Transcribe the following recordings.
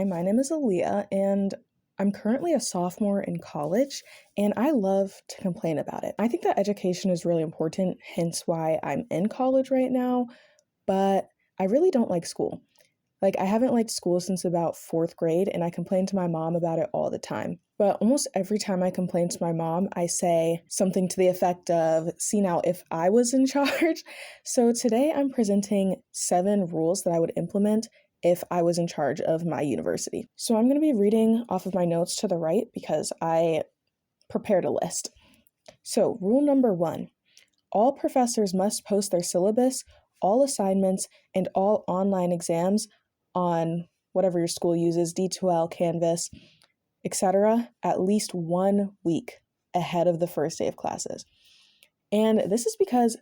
Hi, my name is Aaliyah, and I'm currently a sophomore in college, and I love to complain about it. I think that education is really important, hence why I'm in college right now, but I really don't like school. Like, I haven't liked school since about fourth grade, and I complain to my mom about it all the time. But almost every time I complain to my mom, I say something to the effect of, see now, if I was in charge. So today I'm presenting 7 rules that I would implement if I was in charge of my university. So I'm going to be reading off of my notes to the right because I prepared a list. So, rule number 1, all professors must post their syllabus, all assignments, and all online exams on whatever your school uses, D2L, Canvas, etc., at least 1 week ahead of the first day of classes. And this is because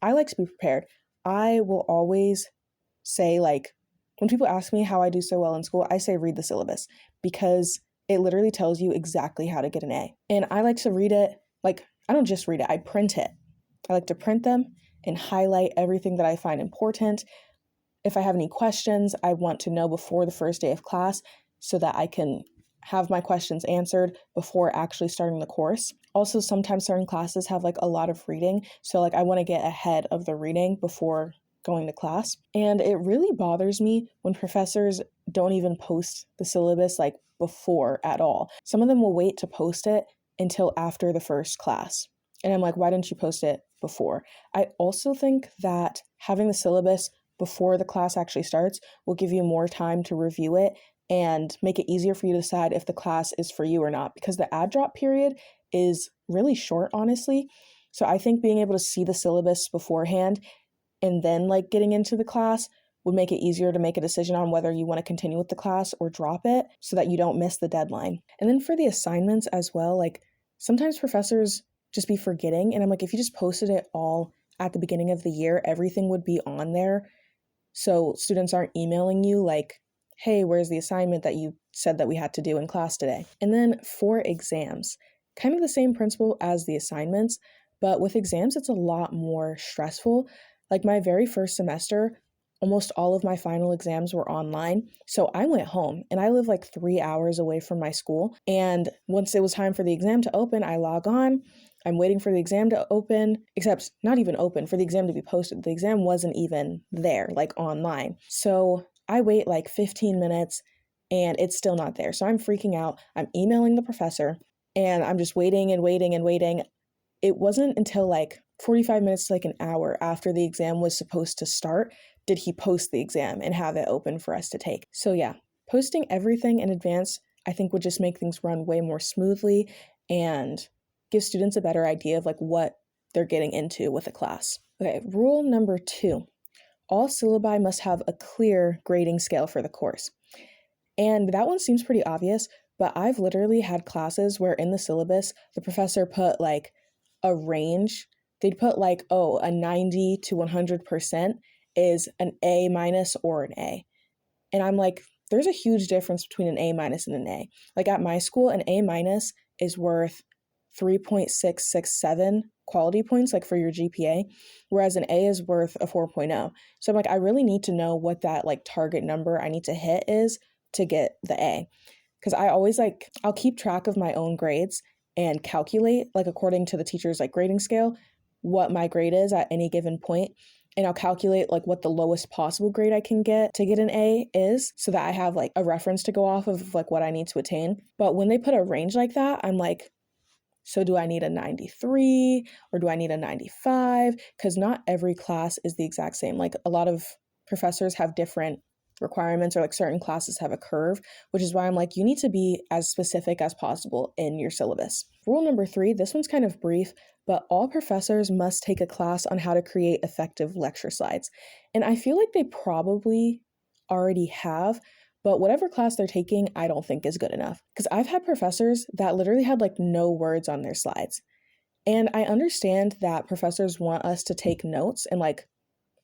I like to be prepared. I will always say, like, when people ask me how I do so well in school, I say read the syllabus because it literally tells you exactly how to get an A. And I like to read it, like, I don't just read it, I print it. I like to print them and highlight everything that I find important. If I have any questions, I want to know before the first day of class so that I can have my questions answered before actually starting the course. Also, sometimes certain classes have like a lot of reading, so like I want to get ahead of the reading before going to class. And it really bothers me when professors don't even post the syllabus like before at all. Some of them will wait to post it until after the first class. And I'm like, why didn't you post it before? I also think that having the syllabus before the class actually starts will give you more time to review it and make it easier for you to decide if the class is for you or not, because the add drop period is really short, honestly. So I think being able to see the syllabus beforehand and then like getting into the class would make it easier to make a decision on whether you want to continue with the class or drop it so that you don't miss the deadline. And then for the assignments as well, like sometimes professors just be forgetting, and I'm like, if you just posted it all at the beginning of the year, everything would be on there. So students aren't emailing you like, hey, where's the assignment that you said that we had to do in class today? And then for exams, kind of the same principle as the assignments, but with exams, it's a lot more stressful. Like my very first semester, almost all of my final exams were online. So I went home and I live like 3 hours away from my school. And once it was time for the exam to open, I log on. I'm waiting for the exam to open, except not even open, for the exam to be posted. The exam wasn't even there, like online. So I wait like 15 minutes and it's still not there. So I'm freaking out. I'm emailing the professor and I'm just waiting and waiting and waiting. It wasn't until like 45 minutes to like an hour after the exam was supposed to start did he post the exam and have it open for us to take. So yeah, posting everything in advance I think would just make things run way more smoothly and give students a better idea of like what they're getting into with a class. Okay, rule number 2, all syllabi must have a clear grading scale for the course. And that one seems pretty obvious, but I've literally had classes where in the syllabus, the professor put like a range. They'd put like, oh, a 90 to 100% is an A minus or an A. And I'm like, there's a huge difference between an A minus and an A. Like at my school, an A minus is worth 3.667 quality points, like for your GPA, whereas an A is worth a 4.0. So I'm like, I really need to know what that like target number I need to hit is to get the A. Because I always like, I'll keep track of my own grades and calculate, like according to the teacher's like grading scale, what my grade is at any given point. And I'll calculate like what the lowest possible grade I can get to get an A is so that I have like a reference to go off of like what I need to attain. But when they put a range like that, I'm like, so do I need a 93 or do I need a 95? Because not every class is the exact same. Like a lot of professors have different requirements, or like certain classes have a curve, which is why I'm like, you need to be as specific as possible in your syllabus. Rule number 3, this one's kind of brief, but all professors must take a class on how to create effective lecture slides. And I feel like they probably already have, but whatever class they're taking, I don't think is good enough. Because I've had professors that literally had like no words on their slides. And I understand that professors want us to take notes and like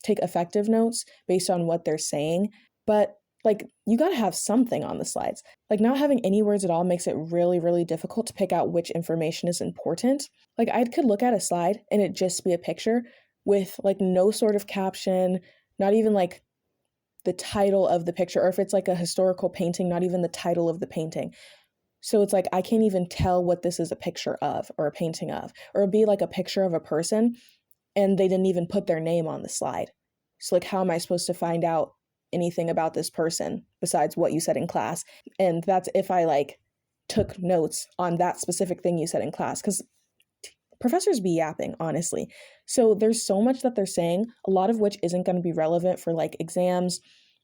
take effective notes based on what they're saying, but like you got to have something on the slides. Like not having any words at all makes it really, really difficult to pick out which information is important. Like I could look at a slide and it just be a picture with like no sort of caption, not even like the title of the picture, or if it's like a historical painting, not even the title of the painting. So it's like I can't even tell what this is a picture of or a painting of, or it'll be like a picture of a person and they didn't even put their name on the slide. So like, how am I supposed to find out anything about this person besides what you said in class? And that's if I like took notes on that specific thing you said in class, because professors be yapping, honestly. So there's so much that they're saying, a lot of which isn't going to be relevant for like exams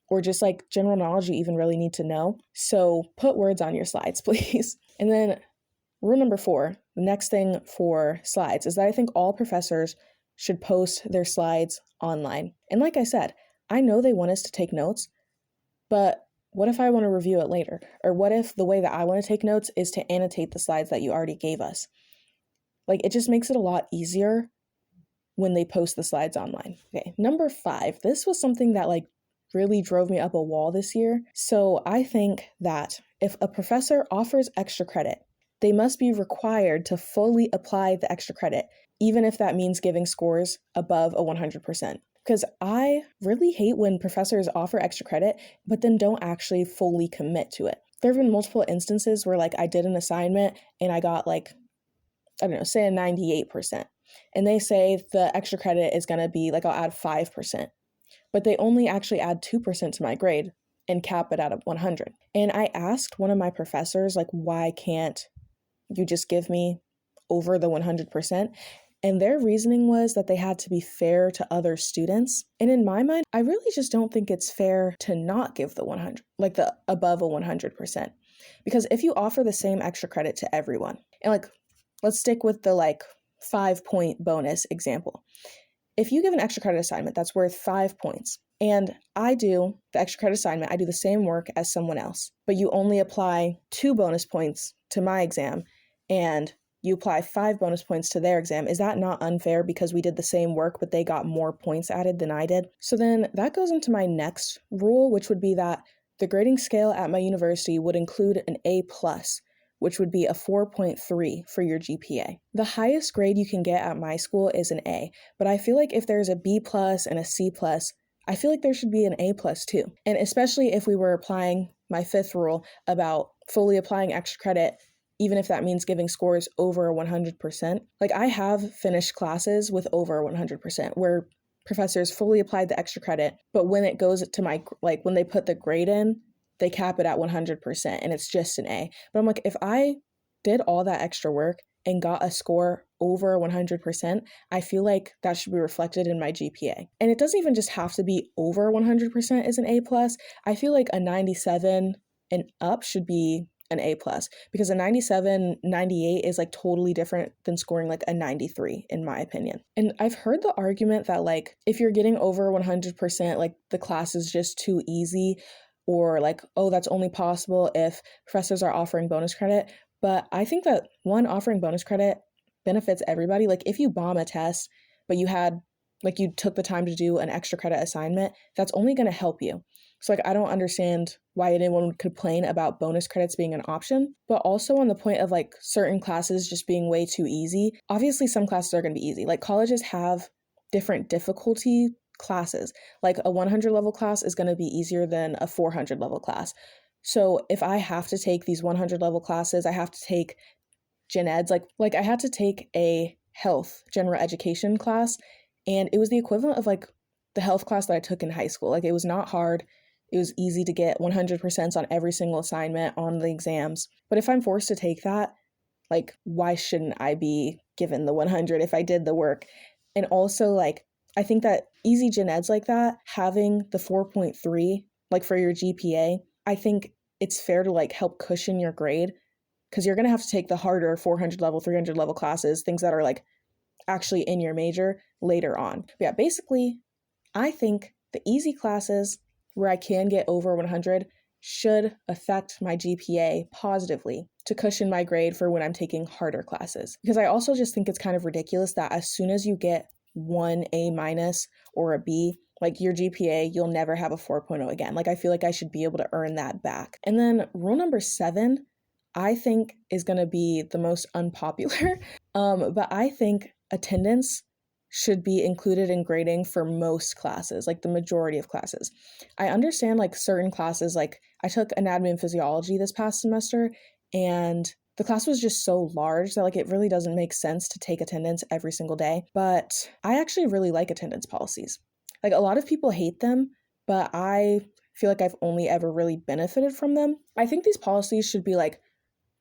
or just like general knowledge you even really need to know. So put words on your slides, please. And then rule number 4, the next thing for slides is that I think all professors should post their slides online. And like I said, I know they want us to take notes, but what if I want to review it later? Or what if the way that I want to take notes is to annotate the slides that you already gave us? Like, it just makes it a lot easier when they post the slides online. Okay, number 5, this was something that like really drove me up a wall this year. So I think that if a professor offers extra credit, they must be required to fully apply the extra credit, even if that means giving scores above a 100%. Because I really hate when professors offer extra credit, but then don't actually fully commit to it. There have been multiple instances where like I did an assignment and I got like, I don't know, say a 98%. And they say the extra credit is going to be like, I'll add 5%. But they only actually add 2% to my grade and cap it at 100. And I asked one of my professors, like, why can't you just give me over the 100%? And their reasoning was that they had to be fair to other students. And in my mind, I really just don't think it's fair to not give the 100, like the above a 100%. Because if you offer the same extra credit to everyone, and like, let's stick with the like 5-point bonus example. If you give an extra credit assignment that's worth 5 points, and I do the extra credit assignment, I do the same work as someone else, but you only apply 2 bonus points to my exam, and you apply 5 bonus points to their exam, is that not unfair because we did the same work, but they got more points added than I did? So then that goes into my next rule, which would be that the grading scale at my university would include an A+, which would be a 4.3 for your GPA. The highest grade you can get at my school is an A, but I feel like if there's a B+ and a C+, I feel like there should be an A+ too. And especially if we were applying my 5th rule about fully applying extra credit, even if that means giving scores over 100%. Like, I have finished classes with over 100% where professors fully applied the extra credit, but when it goes to my, like when they put the grade in, they cap it at 100% and it's just an A. But I'm like, if I did all that extra work and got a score over 100%, I feel like that should be reflected in my GPA. And it doesn't even just have to be over 100% as an A+. I feel like a 97 and up should be an A+, because a 97, 98 is like totally different than scoring like a 93 in my opinion. And I've heard the argument that like if you're getting over 100%, like the class is just too easy, or like, oh, that's only possible if professors are offering bonus credit. But I think that offering bonus credit benefits everybody. Like if you bomb a test, but you took the time to do an extra credit assignment, that's only going to help you. So like, I don't understand why anyone would complain about bonus credits being an option. But also on the point of like certain classes just being way too easy, obviously some classes are going to be easy. Like colleges have different difficulty classes. Like a 100 level class is going to be easier than a 400 level class. So if I have to take these 100 level classes, I have to take gen eds, like I had to take a health general education class, and it was the equivalent of like the health class that I took in high school. Like it was not hard. It was easy to get 100% on every single assignment on the exams. But if I'm forced to take that, like why shouldn't I be given the 100 if I did the work? And also like I think that easy gen eds like that, having the 4.3 like for your GPA, I think it's fair to like help cushion your grade, because you're going to have to take the harder 400 level, 300 level classes, things that are like actually in your major later on. But yeah, basically, I think the easy classes where I can get over 100 should affect my GPA positively to cushion my grade for when I'm taking harder classes. Because I also just think it's kind of ridiculous that as soon as you get one A- or a B, like your GPA, you'll never have a 4.0 again. Like I feel like I should be able to earn that back. And then rule number 7, I think is going to be the most unpopular. But I think attendance should be included in grading for most classes, like the majority of classes. I understand like certain classes, like I took anatomy and physiology this past semester, and the class was just so large that like it really doesn't make sense to take attendance every single day. But I actually really like attendance policies. Like a lot of people hate them, but I feel like I've only ever really benefited from them. I think these policies should be like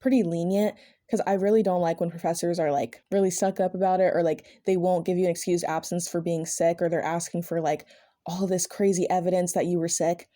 pretty lenient, because I really don't like when professors are like really stuck up about it, or like they won't give you an excused absence for being sick, or they're asking for like all this crazy evidence that you were sick.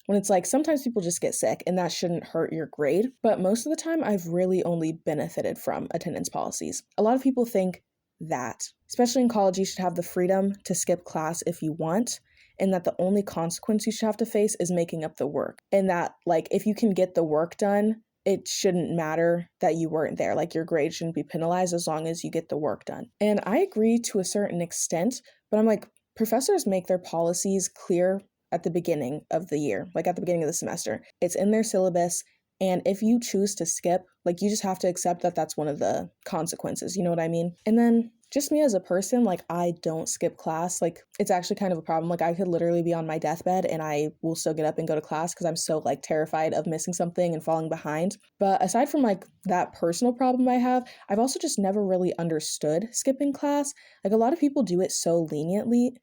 When it's like sometimes people just get sick and that shouldn't hurt your grade. But most of the time, I've really only benefited from attendance policies. A lot of people think that, especially in college, you should have the freedom to skip class if you want, and that the only consequence you should have to face is making up the work. And that, like, if you can get the work done, it shouldn't matter that you weren't there. Like, your grade shouldn't be penalized as long as you get the work done. And I agree to a certain extent, but I'm like, professors make their policies clear at the beginning of the year, like at the beginning of the semester. It's in their syllabus. And if you choose to skip, like, you just have to accept that that's one of the consequences. You know what I mean? And then just me as a person, like, I don't skip class. Like, it's actually kind of a problem. Like, I could literally be on my deathbed and I will still get up and go to class because I'm so like terrified of missing something and falling behind. But aside from like that personal problem I have, I've also just never really understood skipping class. Like, a lot of people do it so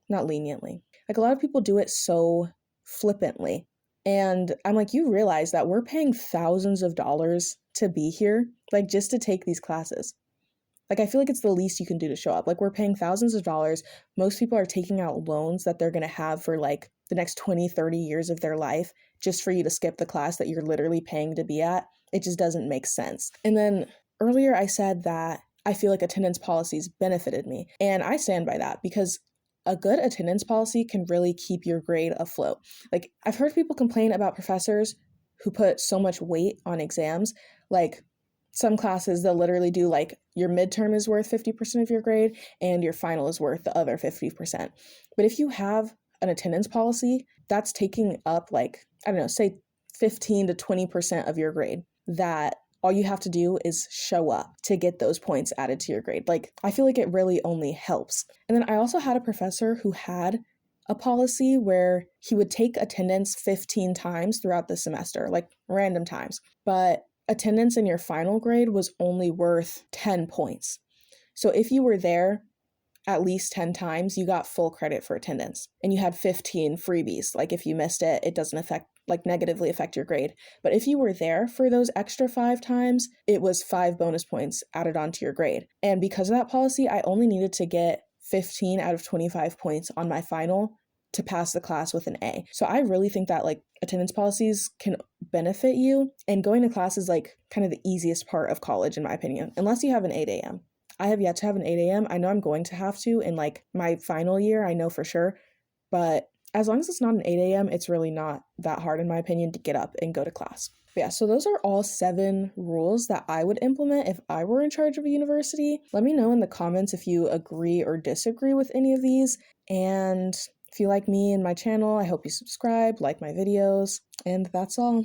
not leniently. Like, a lot of people do it so flippantly. And I'm like, you realize that we're paying thousands of dollars to be here, like, just to take these classes. Like, I feel like it's the least you can do to show up. Like, we're paying thousands of dollars. Most people are taking out loans that they're going to have for like the next 20, 30 years of their life just for you to skip the class that you're literally paying to be at. It just doesn't make sense. And then earlier I said that I feel like attendance policies benefited me. And I stand by that, because a good attendance policy can really keep your grade afloat. Like, I've heard people complain about professors who put so much weight on exams. Like, some classes, they'll literally do like your midterm is worth 50% of your grade and your final is worth the other 50%. But if you have an attendance policy, that's taking up like, I don't know, say 15 to 20% of your grade, that all you have to do is show up to get those points added to your grade. Like, I feel like it really only helps. And then I also had a professor who had a policy where he would take attendance 15 times throughout the semester, like random times. But attendance in your final grade was only worth 10 points. So if you were there at least 10 times, you got full credit for attendance, and you had 15 freebies. Like, if you missed it, it doesn't negatively affect your grade. But if you were there for those extra 5 times, it was 5 bonus points added onto your grade. And because of that policy, I only needed to get 15 out of 25 points on my final to pass the class with an A. So I really think that like attendance policies can benefit you, and going to class is like kind of the easiest part of college, in my opinion, unless you have an 8 a.m. I have yet to have an 8 a.m. I know I'm going to have to in like my final year, I know for sure. But as long as it's not an 8 a.m., it's really not that hard, in my opinion, to get up and go to class. But yeah, so those are all 7 rules that I would implement if I were in charge of a university. Let me know in the comments if you agree or disagree with any of these. And if you like me and my channel, I hope you subscribe, like my videos, and that's all.